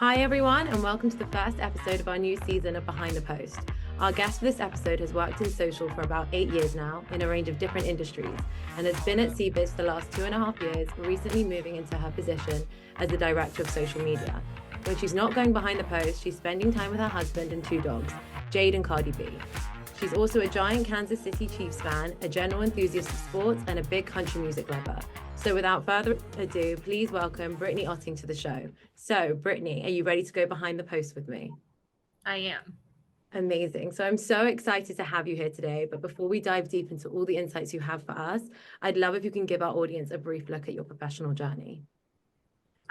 Hi everyone, and welcome to the first episode of our new season of Behind the Post. Our guest for this episode has worked in social for about 8 years now in a range of different industries and has been at CBIZ the last 2.5 years, recently moving into her position as the director of social media. When she's not going behind the post, she's spending time with her husband and 2 dogs, Jade and Cardi B. She's also a giant Kansas City Chiefs fan, a general enthusiast of sports, and a big country music lover. So without further ado, please welcome Brittany Otting to the show. So Brittany, are you ready to go behind the post with me? I am. Amazing. So I'm so excited to have you here today. But before we dive deep into all the insights you have for us, I'd love if you can give our audience a brief look at your professional journey.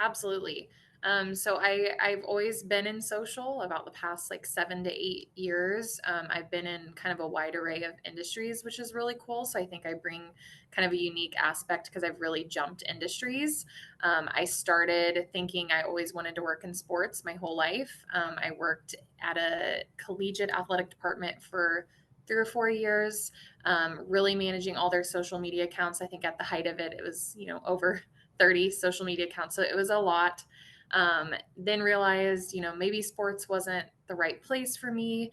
Absolutely. I've always been in social about the past like 7 to 8 years. I've been in kind of a wide array of industries, which is really cool. So I think I bring kind of a unique aspect because I've really jumped industries. I started thinking I always wanted to work in sports my whole life. I worked at a collegiate athletic department for 3 or 4 years, really managing all their social media accounts. I think at the height of it, it was, over 30 social media accounts. So it was a lot. Then realized, maybe sports wasn't the right place for me.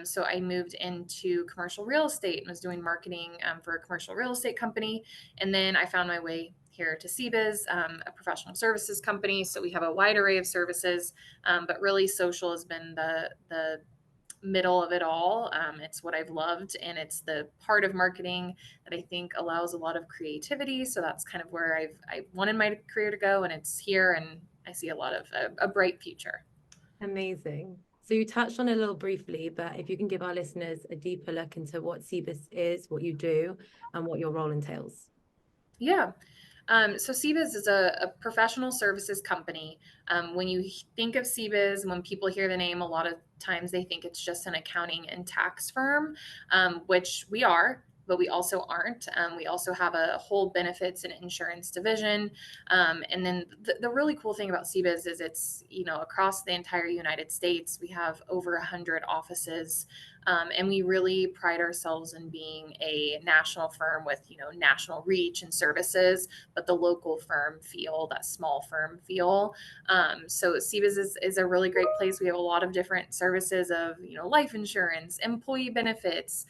So I moved into commercial real estate and was doing marketing for a commercial real estate company. And then I found my way here to CBIZ, a professional services company. So we have a wide array of services, but really social has been the middle of it all. It's what I've loved, and it's the part of marketing that I think allows a lot of creativity. So that's kind of where I wanted my career to go, and it's here, and I see a lot of a bright future. Amazing. So you touched on it a little briefly, but if you can give our listeners a deeper look into what CBIZ is, what you do, and what your role entails. Yeah. So CBIZ is a professional services company. When you think of CBIZ, when people hear the name, a lot of times they think it's just an accounting and tax firm, which we are, but we also aren't. We also have a whole benefits and insurance division. And then the really cool thing about CBIZ is it's, across the entire United States, we have over 100 offices. And we really pride ourselves in being a national firm with, national reach and services, but the local firm feel, that small firm feel. So CBIZ is a really great place. We have a lot of different services of, life insurance, employee benefits,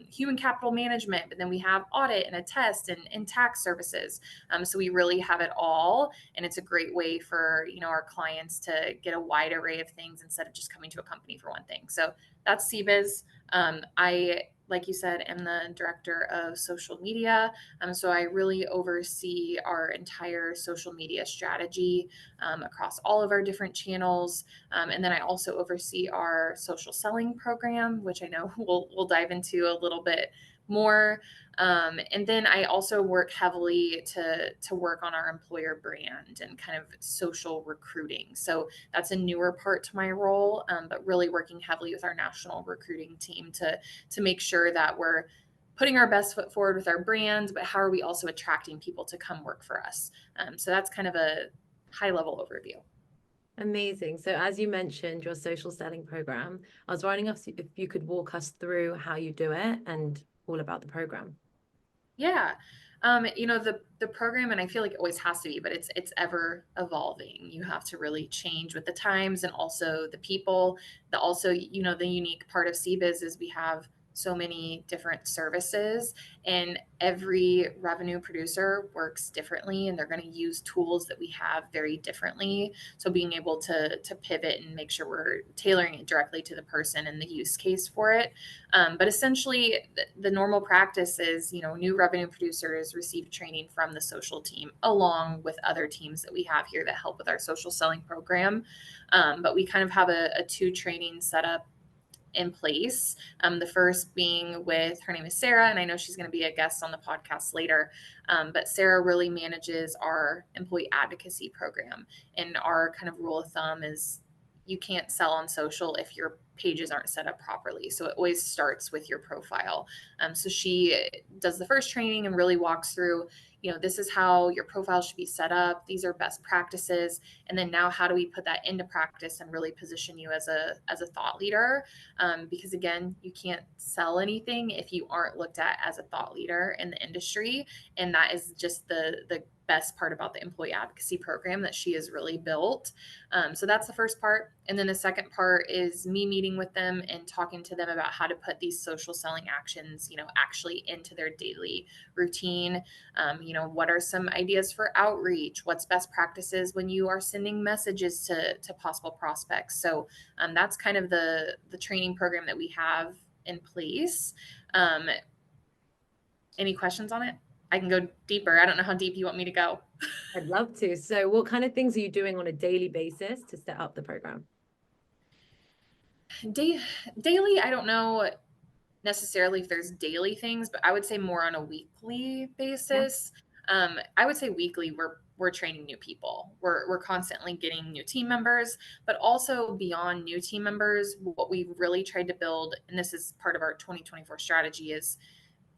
human capital management, but then we have audit and attest and tax services. So we really have it all. And it's a great way for, our clients to get a wide array of things instead of just coming to a company for one thing. So that's CBIZ. I, like you said, am the director of social media. So I really oversee our entire social media strategy across all of our different channels. And then I also oversee our social selling program, which I know we'll dive into a little bit more. And then I also work heavily to work on our employer brand and kind of social recruiting. So that's a newer part to my role, but really working heavily with our national recruiting team to make sure that we're putting our best foot forward with our brands, but how are we also attracting people to come work for us? So that's kind of a high level overview. Amazing. So as you mentioned, your social selling program, I was wondering if you could walk us through how you do it and all about the program. Yeah. The program, and I feel like it always has to be, but it's ever evolving. You have to really change with the times and also the people. The unique part of CBIZ is we have so many different services, and every revenue producer works differently, and they're going to use tools that we have very differently. So being able to pivot and make sure we're tailoring it directly to the person and the use case for it. But essentially, the normal practice is, new revenue producers receive training from the social team along with other teams that we have here that help with our social selling program. But we kind of have a two training setup in place. The first being with, her name is Sarah, and I know she's going to be a guest on the podcast later. But Sarah really manages our employee advocacy program. And our kind of rule of thumb is you can't sell on social if your pages aren't set up properly. So it always starts with your profile. So she does the first training and really walks through, this is how your profile should be set up. These are best practices. And then now how do we put that into practice and really position you as a thought leader? Because again, you can't sell anything if you aren't looked at as a thought leader in the industry. And that is just the best part about the employee advocacy program that she has really built. So that's the first part. And then the second part is me meeting with them and talking to them about how to put these social selling actions, actually into their daily routine. What are some ideas for outreach? What's best practices when you are sending messages to possible prospects? So that's kind of the training program that we have in place. Any questions on it? I can go deeper. I don't know how deep you want me to go. I'd love to. So what kind of things are you doing on a daily basis to set up the program? Daily, I don't know necessarily if there's daily things, but I would say more on a weekly Yeah. basis. I would say weekly we're training new people. We're constantly getting new team members, but also beyond new team members, what we've really tried to build, and this is part of our 2024 strategy, is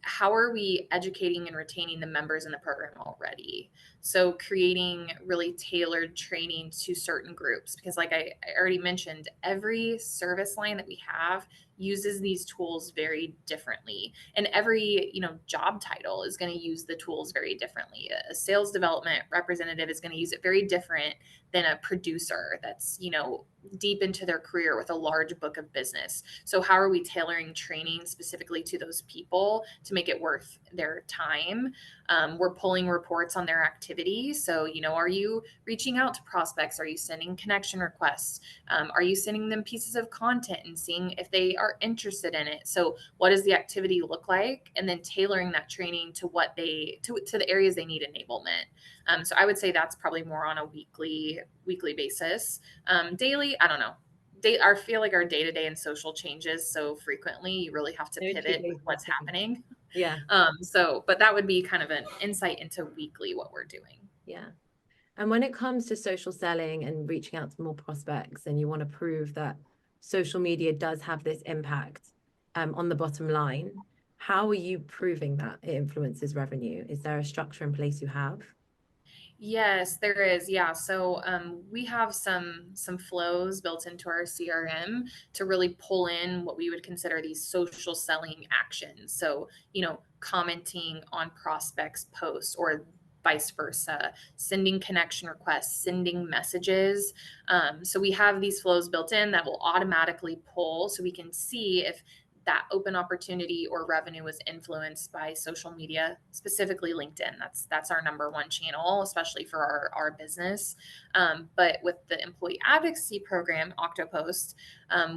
how are we educating and retaining the members in the program already? So creating really tailored training to certain groups, because like I already mentioned, every service line that we have uses these tools very differently. And every, job title is going to use the tools very differently. A sales development representative is going to use it very different than a producer that's, deep into their career with a large book of business. So how are we tailoring training specifically to those people to make it worth their time? We're pulling reports on their activity. So, are you reaching out to prospects? Are you sending connection requests? Are you sending them pieces of content and seeing if they are interested in it? So what does the activity look like? And then tailoring that training to what to the areas they need enablement. So I would say that's probably more on a weekly basis. Daily, I don't know. I feel like our day to day and social changes so frequently. You really have to No two pivot with days the what's same. happening. Yeah. But that would be kind of an insight into weekly what we're doing. Yeah. And when it comes to social selling and reaching out to more prospects, and you want to prove that social media does have this impact on the bottom line, how are you proving that it influences revenue? Is there a structure in place you have? Yes, there is. Yeah. So we have some flows built into our CRM to really pull in what we would consider these social selling actions. So, commenting on prospects' posts or vice versa, sending connection requests, sending messages. So we have these flows built in that will automatically pull so we can see if that open opportunity or revenue was influenced by social media, specifically LinkedIn. That's our number one channel, especially for our business. But with the employee advocacy program, Oktopost,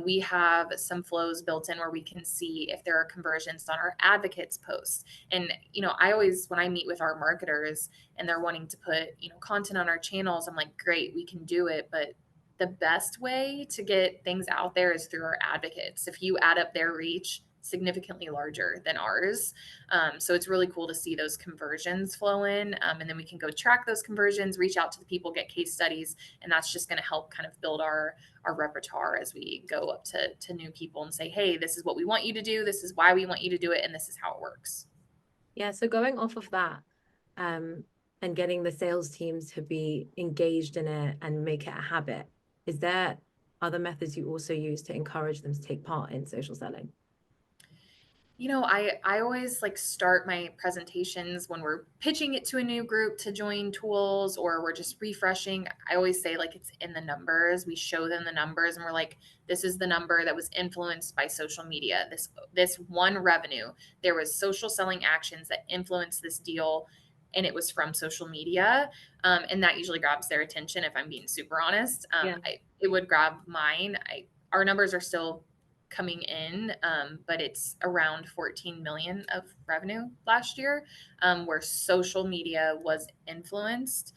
we have some flows built in where we can see if there are conversions on our advocates posts. And I always, when I meet with our marketers and they're wanting to put content on our channels, I'm like, great, we can do it, but the best way to get things out there is through our advocates. If you add up their reach, significantly larger than ours. So it's really cool to see those conversions flow in. And then we can go track those conversions, reach out to the people, get case studies. And that's just going to help kind of build our repertoire as we go up to new people and say, hey, this is what we want you to do. This is why we want you to do it. And this is how it works. Yeah. So going off of that, and getting the sales teams to be engaged in it and make it a habit, is there other methods you also use to encourage them to take part in social selling? I always like start my presentations when we're pitching it to a new group to join tools or we're just refreshing. I always say like it's in the numbers. We show them the numbers and we're like, this is the number that was influenced by social media. This one revenue. There was social selling actions that influenced this deal and it was from social media. And that usually grabs their attention if I'm being super honest. Yeah. It would grab mine. Our numbers are still coming in, but it's around 14 million of revenue last year, where social media was influenced.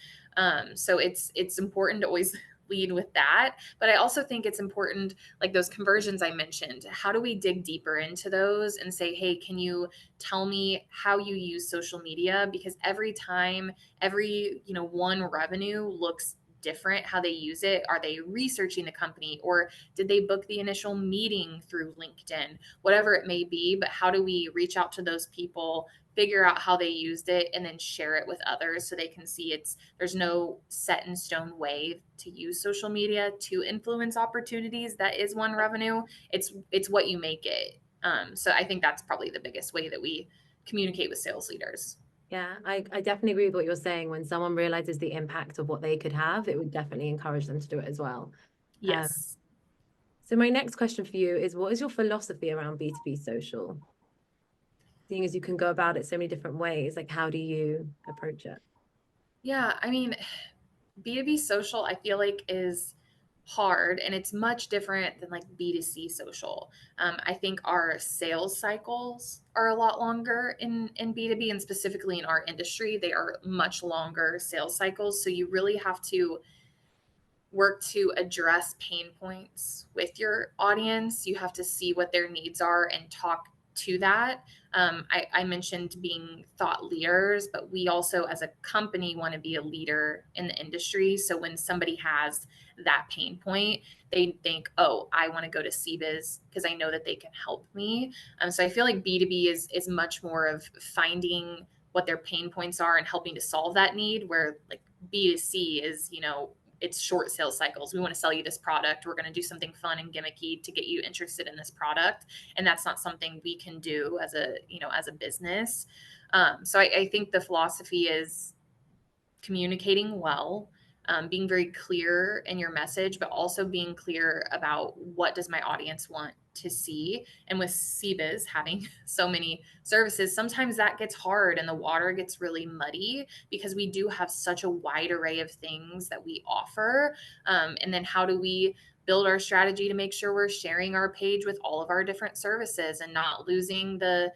So it's important to always lead with that. But I also think it's important, like those conversions I mentioned, how do we dig deeper into those and say, hey, can you tell me how you use social media? Because every time, one revenue looks different how they use it. Are they researching the company or did they book the initial meeting through LinkedIn? Whatever it may be, but how do we reach out to those people, figure out how they used it, and then share it with others so they can see there's no set in stone way to use social media to influence opportunities. That is one revenue. It's what you make it. So I think that's probably the biggest way that we communicate with sales leaders. Yeah, I definitely agree with what you're saying. When someone realizes the impact of what they could have, it would definitely encourage them to do it as well. Um, Yes. so my next question for you is, what is your philosophy around B2B social? Seeing as you can go about it so many different ways, like how do you approach it? Yeah, I mean, B2B social, I feel like is hard and it's much different than like B2C social. I think our sales cycles are a lot longer in B2B, and specifically in our industry, they are much longer sales cycles. So you really have to work to address pain points with your audience. You have to see what their needs are and talk to that. I mentioned being thought leaders, but we also, as a company, want to be a leader in the industry. So when somebody has that pain point, they think, "Oh, I want to go to CBIZ because I know that they can help me." So I feel like B2B is much more of finding what their pain points are and helping to solve that need. Where like B2C is, it's short sales cycles. We want to sell you this product. We're going to do something fun and gimmicky to get you interested in this product. And that's not something we can do as a business. So I think the philosophy is communicating well, being very clear in your message, but also being clear about what does my audience want to see. And with CBIZ having so many services, sometimes that gets hard and the water gets really muddy because we do have such a wide array of things that we offer. And then how do we build our strategy to make sure we're sharing our page with all of our different services and not losing the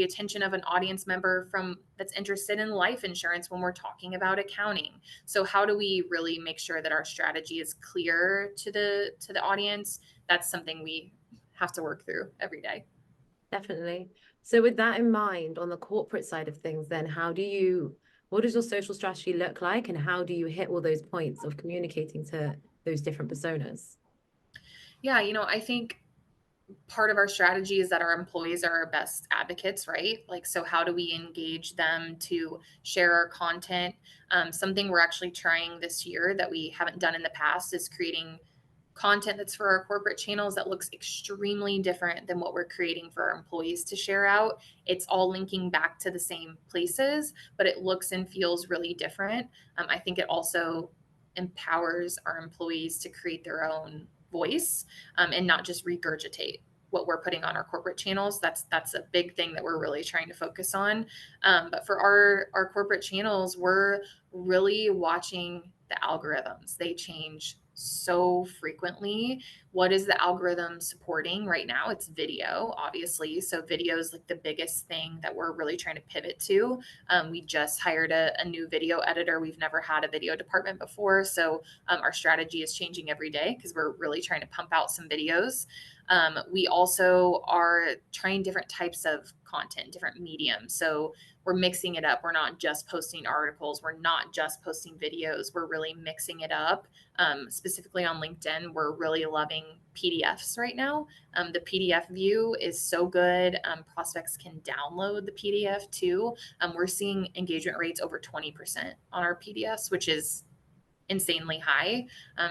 attention of an audience member from that's interested in life insurance when we're talking about accounting. So how do we really make sure that our strategy is clear to the audience? That's something we have to work through every day. Definitely. So with that in mind, on the corporate side of things, then what does your social strategy look like and how do you hit all those points of communicating to those different personas? Yeah, I think part of our strategy is that our employees are our best advocates, right? Like, so how do we engage them to share our content? Something we're actually trying this year that we haven't done in the past is creating content that's for our corporate channels that looks extremely different than what we're creating for our employees to share out. It's all linking back to the same places, but it looks and feels really different. I think it also empowers our employees to create their own voice, and not just regurgitate what we're putting on our corporate channels. That's a big thing that we're really trying to focus on. But for our corporate channels, we're really watching the algorithms. They change so frequently. What is the algorithm supporting right now? It's video, obviously. So video is like the biggest thing that we're really trying to pivot to. We just hired a new video editor. We've never had a video department before. So our strategy is changing every day because we're really trying to pump out some videos. We also are trying different types of content, different mediums. So we're mixing it up. We're not just posting articles. We're not just posting videos. We're really mixing it up. Specifically on LinkedIn, we're really loving PDFs right now. The PDF view is so good. Prospects can download the PDF too. We're seeing engagement rates over 20% on our PDFs, which is insanely high.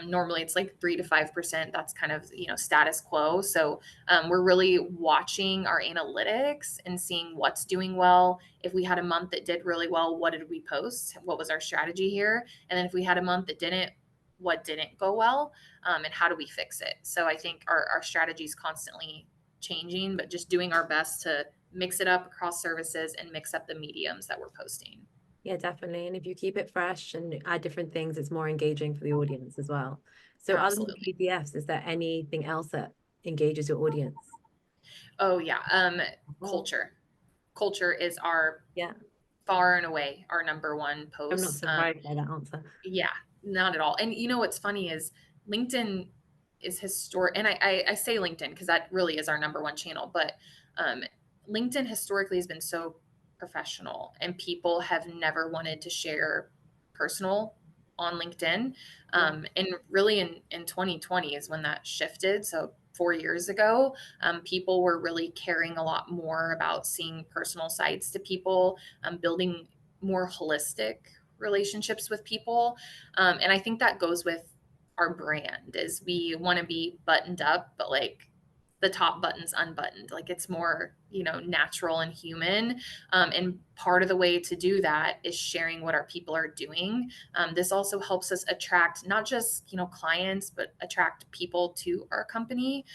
Normally it's like 3 to 5%. That's kind of, status quo. So we're really watching our analytics and seeing what's doing well. If we had a month that did really well, what did we post? What was our strategy here? And then if we had a month that didn't, what didn't go well? And how do we fix it? So I think our strategy is constantly changing, but just doing our best to mix it up across services and mix up the mediums that we're posting. Yeah, definitely. And if you keep it fresh and add different things, it's more engaging for the audience as well. So other than Absolutely. PDFs, is there anything else that engages your audience? Oh yeah. Oh, Culture is our yeah, far and away our number one I'm not posts. surprised by that answer. Yeah, not at all. And what's funny is LinkedIn is historic, and I say LinkedIn because that really is our number one channel. But um, LinkedIn historically has been so professional, and people have never wanted to share personal on LinkedIn. Yeah. And really in 2020 is when that shifted. So 4 years ago, people were really caring a lot more about seeing personal sides to people, building more holistic relationships with people. And I think that goes with our brand is we want to be buttoned up, but like the top button's unbuttoned. Like it's more, natural and human. And part of the way to do that is sharing what our people are doing. This also helps us attract not just, clients, but attract people to our company.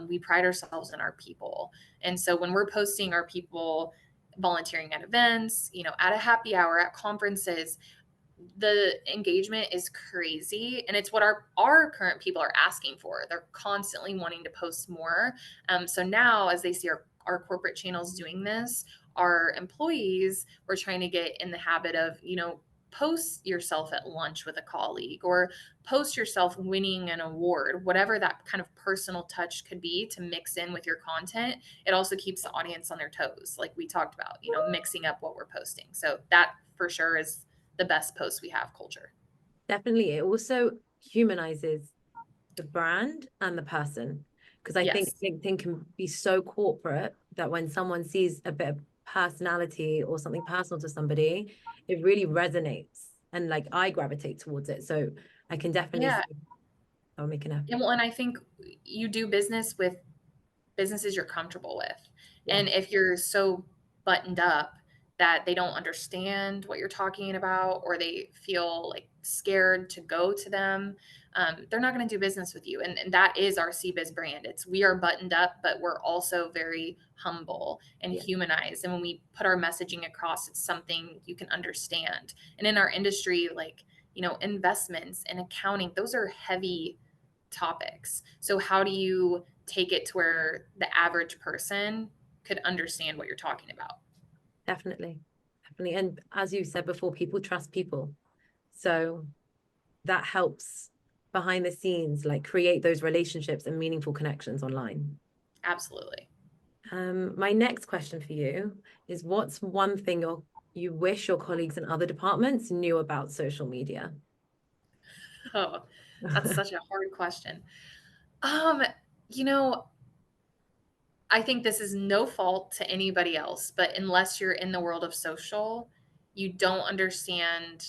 We pride ourselves in our people. And so when we're posting our people volunteering at events, at a happy hour, at conferences, the engagement is crazy, and it's what our current people are asking for. They're constantly wanting to post more. So now as they see our corporate channels doing this, our employees, we're trying to get in the habit of, post yourself at lunch with a colleague or post yourself winning an award, whatever that kind of personal touch could be to mix in with your content. It also keeps the audience on their toes, like we talked about, mixing up what we're posting. So that for sure is the best post we have culture. Definitely. It also humanizes the brand and the person. Because I think Yes. LinkedIn can be so corporate that when someone sees a bit of personality or something personal to somebody, it really resonates. And like I gravitate towards it. So I can definitely Yeah. see I'll make an effort. And I think you do business with businesses you're comfortable with. Yeah. And if you're so buttoned up that they don't understand what you're talking about or they feel like scared to go to them, they're not going to do business with you. And that is our CBIZ brand. It's we are buttoned up, but we're also very humble and Yeah. humanized. And when we put our messaging across, it's something you can understand. And in our industry, like, investments and accounting, those are heavy topics. So how do you take it to where the average person could understand what you're talking about? Definitely. Definitely. And as you said before, people trust people. So that helps behind the scenes, like create those relationships and meaningful connections online. Absolutely. My next question for you is what's one thing you wish your colleagues in other departments knew about social media? Oh, that's such a hard question. Um, you know, I think this is no fault to anybody else, but unless you're in the world of social, you don't understand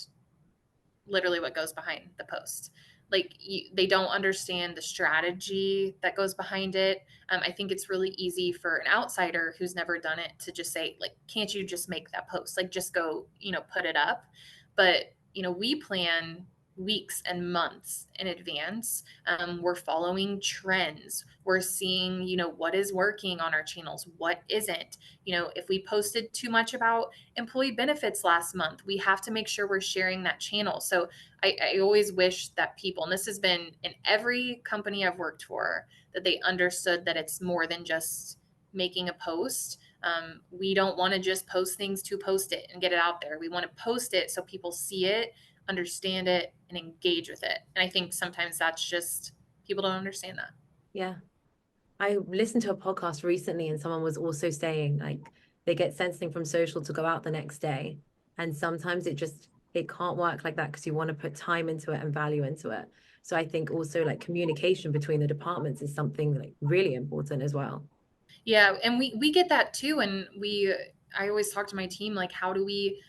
literally what goes behind the post. Like they don't understand the strategy that goes behind it. I think it's really easy for an outsider who's never done it to just say, like, can't you just make that post? Like, just go, put it up. But, we plan weeks and months in advance. We're following trends. We're seeing, what is working on our channels, what isn't. If we posted too much about employee benefits last month, we have to make sure we're sharing that channel. So I always wish that people, and this has been in every company I've worked for, that they understood that it's more than just making a post. We don't want to just post things to post it and get it out there. We want to post it so people see it, understand it, and engage with it. And I think sometimes that's just people don't understand that. Yeah. I listened to a podcast recently and someone was also saying like they get sensing from social to go out the next day. And sometimes it can't work like that because you want to put time into it and value into it. So I think also like communication between the departments is something like really important as well. Yeah, and we get that too. And I always talk to my team like, how do we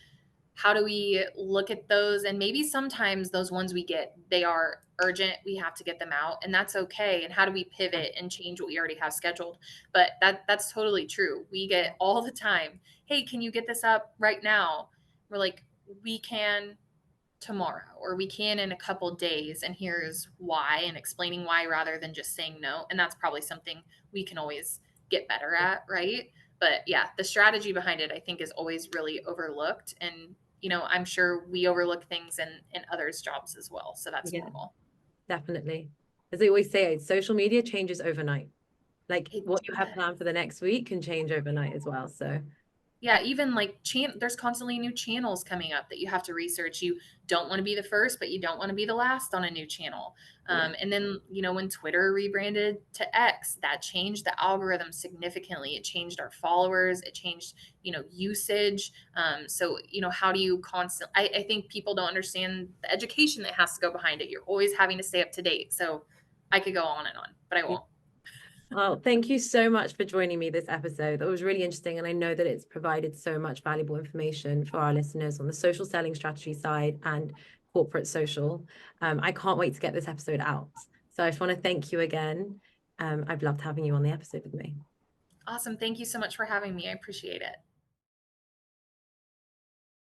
look at those? And maybe sometimes those ones we get, they are urgent, we have to get them out, and that's okay. And how do we pivot and change what we already have scheduled? But that's totally true. We get all the time, hey, can you get this up right now? We're like, we can tomorrow, or we can in a couple days, and here's why, and explaining why rather than just saying no. And that's probably something we can always get better at, right? But yeah, the strategy behind it I think is always really overlooked. And I'm sure we overlook things in others jobs as well, so that's Yeah, normal. definitely. As they always say, social media changes overnight. Like It what you have does. planned for the next week can change overnight as well. So Yeah, even like there's constantly new channels coming up that you have to research. You don't want to be the first, but you don't want to be the last on a new channel. Yeah. And then, when Twitter rebranded to X, that changed the algorithm significantly. It changed our followers, it changed, usage. So, how do you I think people don't understand the education that has to go behind it. You're always having to stay up to date. So I could go on and on, but I won't. Well, thank you so much for joining me this episode. That was really interesting. And I know that it's provided so much valuable information for our listeners on the social selling strategy side and corporate social. I can't wait to get this episode out. So I just want to thank you again. I've loved having you on the episode with me. Awesome. Thank you so much for having me. I appreciate it.